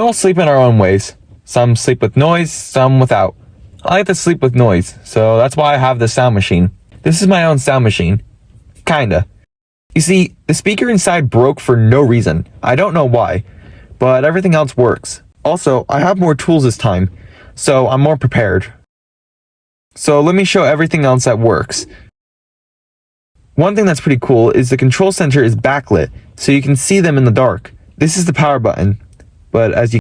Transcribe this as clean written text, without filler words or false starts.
We all sleep in our own ways. Some sleep with noise, some without. I like to sleep with noise, so that's why I have this sound machine. This is my own sound machine. Kinda. You see, the speaker inside broke for no reason. I don't know why, but everything else works. Also, I have more tools this time, so I'm more prepared. So let me show everything else that works. One thing that's pretty cool is the control center is backlit, so you can see them in the dark. This is the power button, but as you